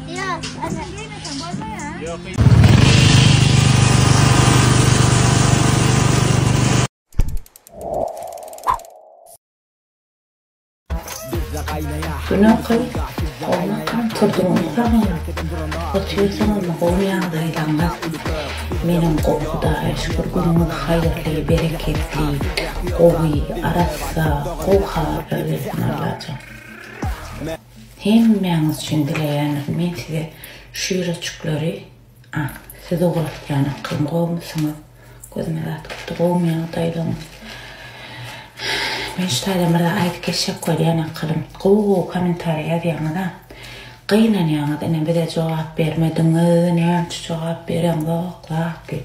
Ya, ana. Yok. Günah kıl, Allah'tan turdumuzdan otuyorsanız olmayanlardan benim kokuda şükür günümüz hayırlı, bereketli, kovi, arasa, koha versin Allah'cığım. Hemmeniz için dileyen, men size şu yüreçükleri, size oğulaklarını kılın kovmuşsunuz, gözüme atıp kovmayan dayılınız. Ben şu tadamırda ayet geçecek koyana kılım. Kovu komentariya diyanıda. Kıyınan yanıda ne bir de cevap vermediniz, ne cevap veren yok ki.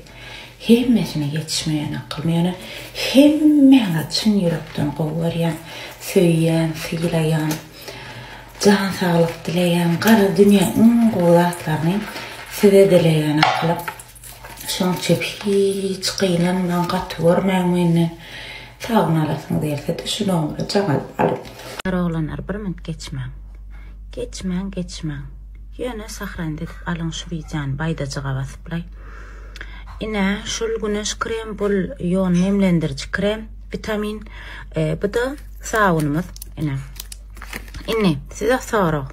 Hemmesine geçmeyene kılmayana, hemmene çın yürekten kovarayan, söyleyen, sıylayan, can sağlık dileyen, kara dünya kovlatlarını size dileyen kılıp. Şun çöp hiç kıyınan katı görmeyen Sağın alasını değilse düşün oğlu, canal alıp. Oğlanlar bir mint geçmem. Yöne sahran dedip alın şuraycan baydacığa basıplay. Ine şul güneş krem bul yoğun nemlendirici krem, vitamin, bu da sağınımız. İne size soru.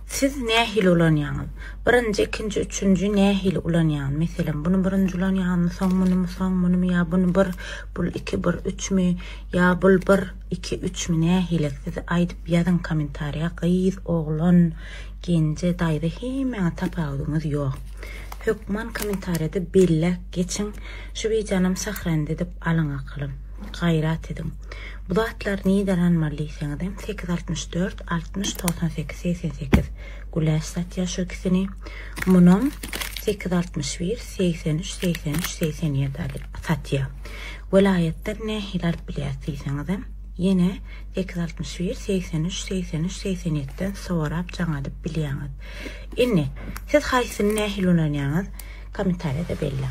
Siz nehil olan yanıl? Birinci, ikinci, üçüncü nehil olan yanıl? Mesela bunu birinci olan yanıl, son bunu mu, ya bunu bir, bul iki, bir, üç mü, ya bul bir, iki, üç mü nehilik? Siz aydıp yazın komentariya, kıyız, oğlan, gence, daydı, hemen tapağınız yok. Hükman komentariyada bellek geçin, şu bir canım sahran dedip alın akılım, gayrat edin. Bu da atlar neyden anmarlıysan edem? 864, 60, 98, 88. Güleş satya şu ikisini. Bunun 861, 83, 83, 87 satya. Velayetler ne hilal biliyatıysan edem? Yine 861, 83, 83, 87'den sonra canadip biliyanız. İnne, siz haysın ne hilulanyanız? Komentariyada belli.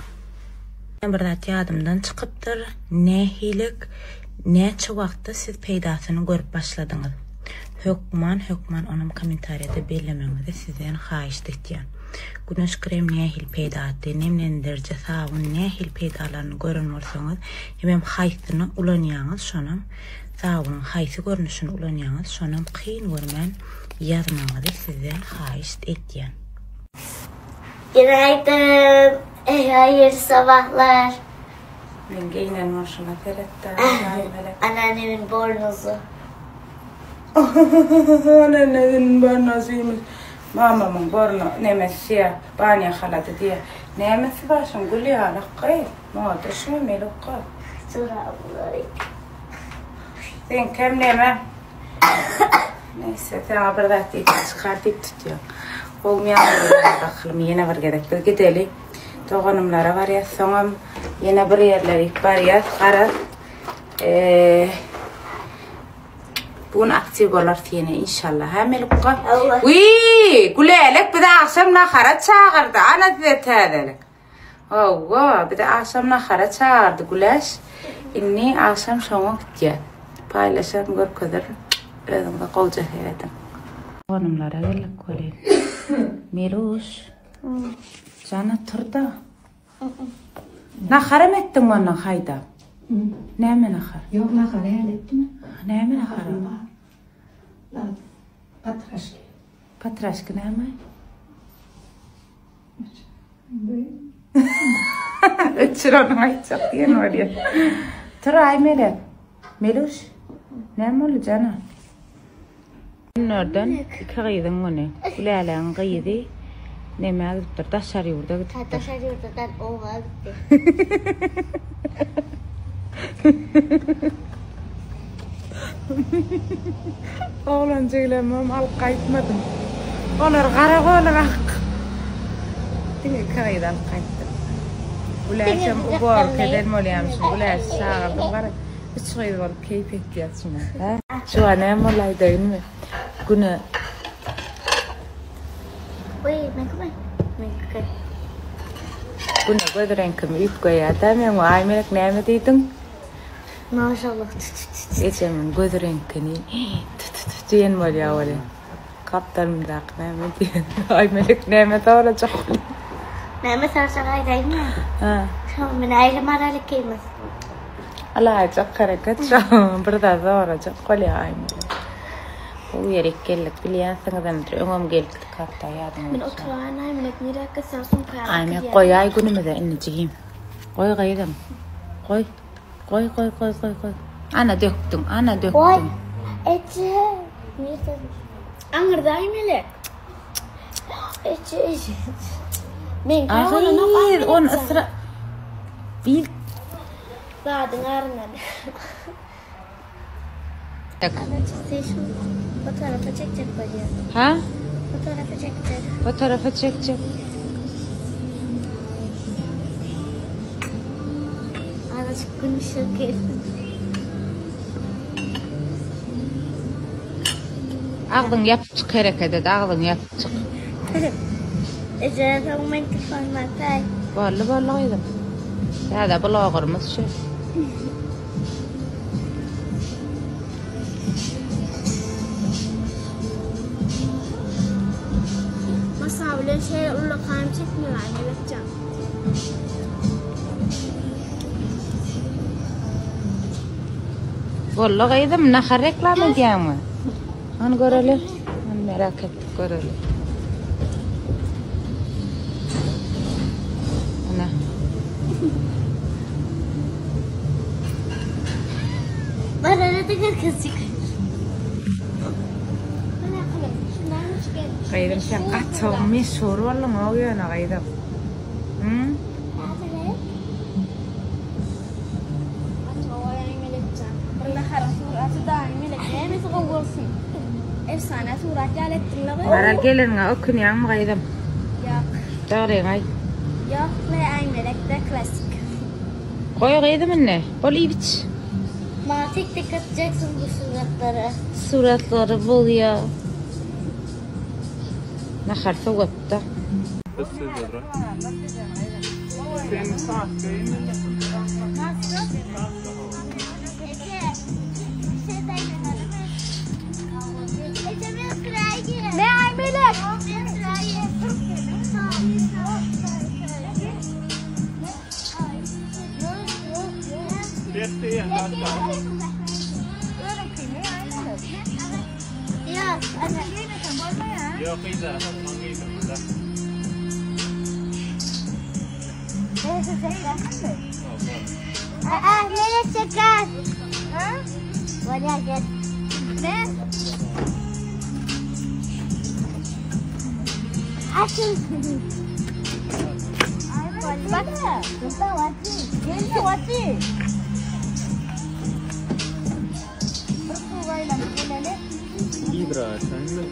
Ben burada adımdan çıkıptır. Ne hilik, neçe vaqtda siz peydasını görüp başladınız. Hükman onun komentariyada bellemenizi sizden xahiş etdiyen. Güneş krem nehil peydatı, nemlendirici sağın nehil peydalarını görün olsanız, hemen haysını ulanyanız, şonam sağın haysı görünüşünü ulanyanız, şonam kıyın görmen yazmanızı sizden xahiş etdiyen. Günaydın. Hayırlı sabahlar. Ben giyinen hoşuma terette. Anneannemin bornozu. Anneannemin bornozuymuş. Mamamın borno nemesi ya. Banya haladı diye. Nemesi başım gülü alak kayıp. Muhteşem meluk kayıp. Selamünaleyküm. Sen kem neme? Neyse sen abardat deyip çıkartıp tutuyor. Olmayan bakalım yine var gerek. Bir gidelim. Doğanımlara var ya, sonum yine bir yerleri var ya, karar. Bugün aktif olur yine inşallah. Hemen luka. Uy, kulelek bir de akşam nahara çağırdı. Ana dedi tedelik. Bir de akşam nahara çağırdı güleş. İnni akşam sonra gidiyor. Paylaşalım gör kadar. Özümde kolca heyedim. Doğanımlara gelip kolayım. Meluş. Sana turda. Nahara mı ettin bana hayda? Ne mi nahara? Yok nahara ettim. Ne mi nahara? Patraşki. Patraşki ne mi? Ötür onu aytacak diyen var ya. Tur ay Melek. Meluş. Ne mi oldu canım? Nereden? Kıyıdın onu. Kulağlan kıyıdı. Ne mi alıptır? Taşar yurda gitti. Taşar yurdadan oğa gitti. Oğlan söylemem, alıp kayıtmadım. Onlar kara olarak. Değil mi? Kayıda alıp kayıttım. Ulaşım bu arkadan mı oluyormuşum? Ulaş çağırdım. Var. Üç kayıt alıp keyif edeceğiz şuna. Şu an hem olaydı değil mi? Günü. Uy, menkıma. Günü gödüren kimi ip koyada. Ben o aymelik neyme deydin? Maşallah. Ecemin gödüren kimi. Diyen var ya öyle. kaptanım da Mehmet diye. Ay melek Mehmet olacak. Mehmet saracak değil mi? Ha. Şu ben aile maralık kıymet. Allah çok hareket şu. Burada zoracak. Kolya ay melek. Bu yerik geldik biliyorsun adamdır. Öngüm geldik hatta yardım. Ben oturağın ay melek nere kısarsın kayar. Ay melek koy ay günümüzde inneciğim. Koy kaydım. Koy. Koy. Ana döktüm. Koy. Ece. Nerede? Anırda ay melek. Ece. Ben Hayır, on ısra... Bil... Zadın ağrınan. Anacısı şu fotoğrafı çekecek böyle. Ha? Fotoğrafı çekecek. Fotoğrafı çekecek. Azıcık konuşuyor kesin. Ağzın yapıp çık hareket et, ağzın yapıp çık. Ece tamam ben telefonuma tay. Vallahi. Ya da bloggerımız şu. Masavle şey ulla kan çekmiyor anne bakacağım. Vallahi da nahar reklam edeyim mi? An görelim. An merak et görelim. Ana. Bana ne kadar kızcık. Bana kalın. Şundan mı çıkıyor? Kaydım sen atağım meşhur vallahi o yana kaydım. Hı? Efsane surat gelettin la. Maral gelin okun yan kaydım. Yok. Doğru ay. Yok le ay melek de klasik. Koy kaydım anne. Bol iyi biç. Bana tek tek atacaksın bu suratları. Suratları bol ya. Nahar soğukta. Ne ay melek? Yok, anne. Yok, İza. İza. Nereye çeker? Ha? Buraya gel. Ne? Açın. Bak. Burada vati. Gel vati. Berkuai lang kulele. İdra, sen de.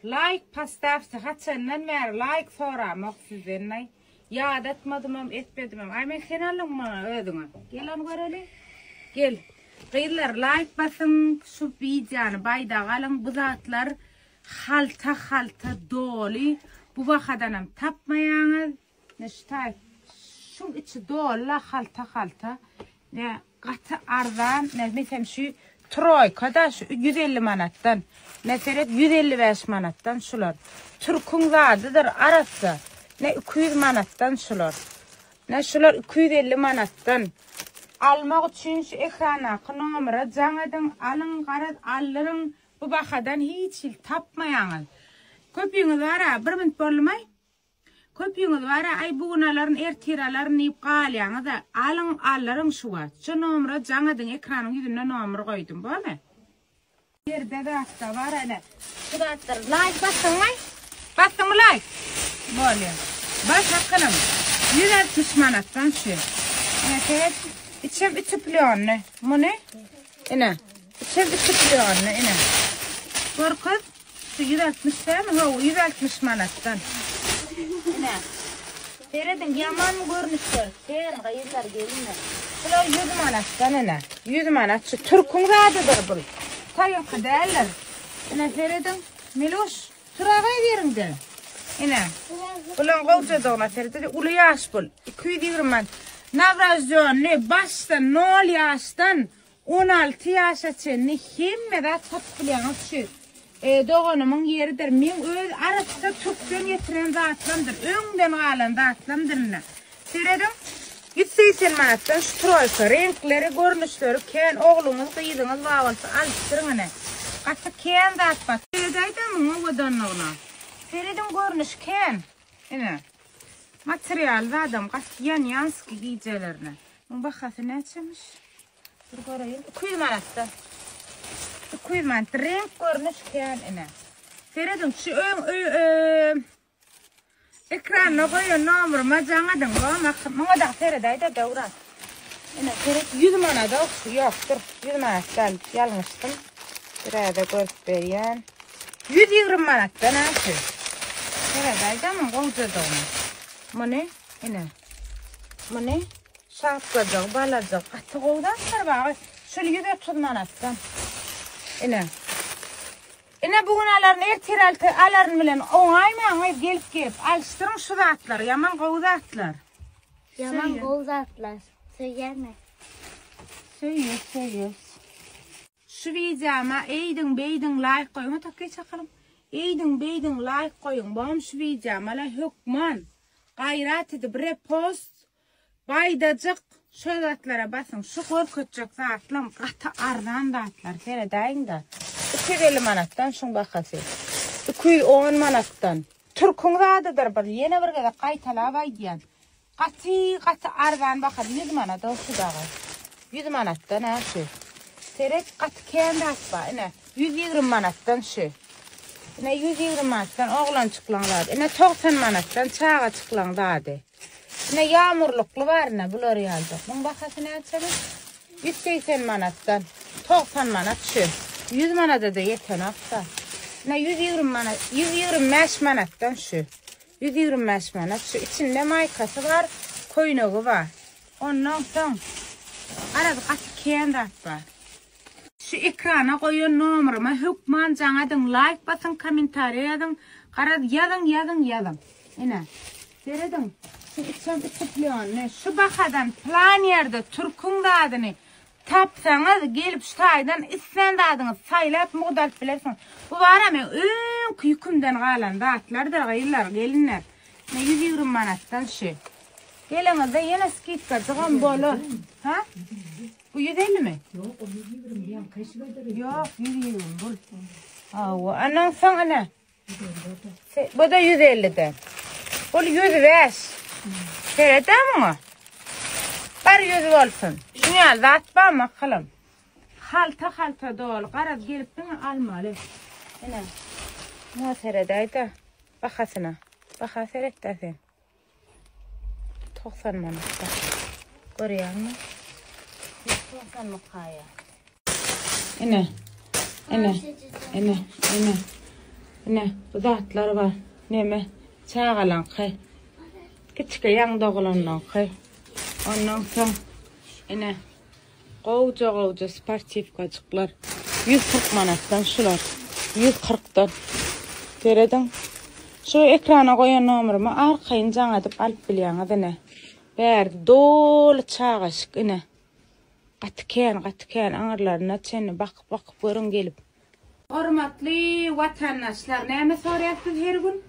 Like pastafsa haçandan mer like soramak sizden yad etmedim etmedim ay men kenalım mı ödüne gel onu görelim gel gıylar like basın şu videonu bayda galan bu zatlar halta dolu bu vakadanam tapmayanız neştay şu içi dolu halta ne katı ardan ne mesela şu troykada şu 150 manattan mesela 155 manattan şular. Türk'ün zadıdır arası. Ne 200 manattan şular. Ne şular 250 manattan. Almak için şu ekrana numara canadın alın qarat alırın bu bakadan hiç tapmayanız. Köpüğünüz var ha bir minut bolmay. Köpüğünüz var ha ay buğunaların ertiraların yiyip qalyanı da alın alırın şuğa. Şu numara canadın ekranın yüzüne numara koydum bu mu? Yerde de hatta var hele. Suratlar like bastın mı? Bastın mı like? Böyle. Baş hakkınım. 160 manattan şu. Evet. İçem 2 milyonlu. Bu ne? İne. İçem 2 milyonlu ine. Gör kız. 160 mi? Ha, 160 manattan. İne. Feredin yaman görünüşler. Sen gayırlar gelinler. Bular 100 manattan ine. 100 manat. Şu Türk'ün zadıdır bu. Tayın kıdaylar. İne Feredin. Miloş. Turağa verin de. İne. Ulan qovca doğna Feredin. Ulu yaş bul. 220 manat. Navrazcan ne baştan 0 yaştan 16 yaşa çenni himmede tapılayan şu. Doğanımın yeridir. Men öz arasında Türk'ten getiren zatlandır. Önden alan zatlandır ne. Feredin. 180 manattan şu troysa renkleri, görünüşleri, ken oğlunuz, kıydınız, vavalsı alıştırın ne. Katı ken zatbat. Feredayda mı o vadanlığına? Feredin görünüş ken. İne. Materyal da adam kaç yanski giycelerine. Bu bakası ne açmış? Dur göreyim. 200 manattan. 200 manat. Renk görünüş ken ine. Feredin şu ekranına koyun nomuruma canadın. Bana da Feredayda davran. Ine Fered 100 manat yoktur. 100 manattan yanlıştım. Burada göstereyim. 120 manattan açı. Feredayda mı qovca doğmuş? Bu ne? İne. Bu ne? Şapkacak, balacak. Atı qovdanlar bağı. Şöyle 130 manattan. İne. İne bugün aların ertiraltı aların bilen oğayma gelip alıştırın şu zatlar. Yaman qovda atlar. Yaman qovda atlar. Söyleme. Söylüyoruz. Şu videoma eydin beydin like koyun. Takıya çakalım. Eydin beydin like koyun. Bağım şu videoma la hükman. Gayrat edip repost. Baydacık. Şu zatlara basın. Şu korkutacak zatlam. Katı ardan da atlar. Feredayın da. 250 manattan şun bakası. 210 manattan. Türk'ün zadıdır bir. Yine bir kadar kaytala baydiyan. Katı ardan bakar. 100 manat o şu dağı. 100 manattan her şey. Seret katı kendi atba. 120 manattan şey. 120 manattan oğlan çıklanladı. 90 manattan çağa çıklanladı. Yağmurluklu var ne bular yaldı. Bunun bakası ne açalım? 180 manattan. 90 manat şu. 100 manada da yeten hafta. 120 manat. 125 manattan şu. 125 manat şu. İçinde maykası var. Koynuğu var. Ondan sonra. Arada katı kendi atba. Şu ekrana koyun numarama hükman canadın like basın komentari yazın. Karad yazın. İne. Seyredin. Şu içen tıplıyorsun. Şu bakadan plan yerde Türk'ün da adını tapsanız gelip şu taydan İslam da adını saylap muğdalp bilersin. Bu var ama yükümden kalan dağıtlar da gayırlar gelinler. 120 manattan şu. Geliniz de yine skitka çıkan bolu. Ha? Bu 150 mi? Yok, o 120 diyen kaç kadar? Yok, 120 bul. Anan sana ne? Bu da 150'den. Bu 105. Seyredin mi? Var 100 olsun. Şunu al da atma mı kılım? Halta dolu. Karad gelip bana almalı. Yine. Ne seyredeydi? Bakasına. Baka seyret de sen. 90 manat. Görüyor musun? 90 mukaya. İne. Bu zatlar var. Neme? Çağalan kay. Küçük yan doğulandan kay. Ondan sonra. İne. Qovca sportif kacıklar. 140 manattan şular. 140'dan. Göredin. Şu ekrana koyan numarımı arkayın canadip alıp bilyan adı ne? Berdi dolu çağışık ine. Katı ken anırlarına çeni bakıp görün gelip. Hormatly vatandaşlar, neyme soruyorsunuz her gün?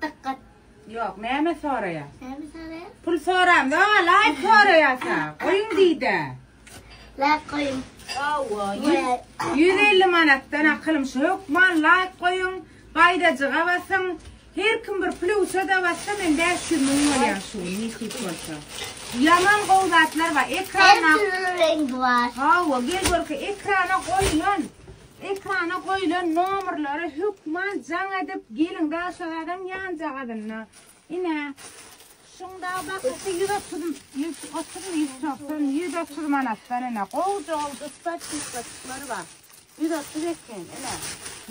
Tıkat. Yok, neyme soruyor? Neyme soruyor? Pul soram da, like soruyorsa. Koyun deydi. Like koyun. 150 manattan akılım şu hükman like koyun. Baydacığa basın. Her kim bir plusa da bassa men 500 milyon yaşu. Nihit olsa. Yaman qovdatlar var. Ekrana. Hepsinin rengi var. Gel gör ki ekrana koyulan numarları hükman can edip gelin daha sonradan yan cağadınna. İne Şunda bak 130 manattan ene. Qoğucu oldu, ispat-ispatıkları var. 130 etken ene.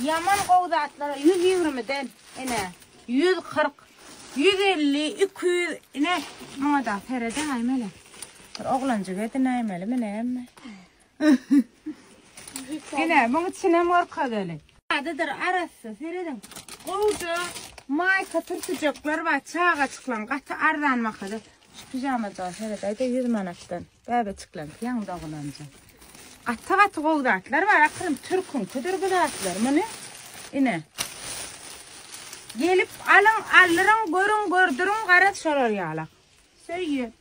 Yaman qoğucu atlara 120'den ene. 140, 150, 200 ene. Mana da terede aymeli. Bir oğlancık edin aymeli mi ne emme? Ene, bunu çinem orka böyle. Adıdır arası, seredin. Qoğucu. Mayka tırtıcaklar var, çağa çıklan, katı ardanmakıdır. Şu pijama da seredaydı 100 manattan. Bebe çıklan, yan dağılanca. Katı qoğdatlar var, akırım Türk'ün küdür gıdatlar, bunu. İne. Gelip alın, alırın, görün, gördürün, qarat şolar yağlak. Söyle.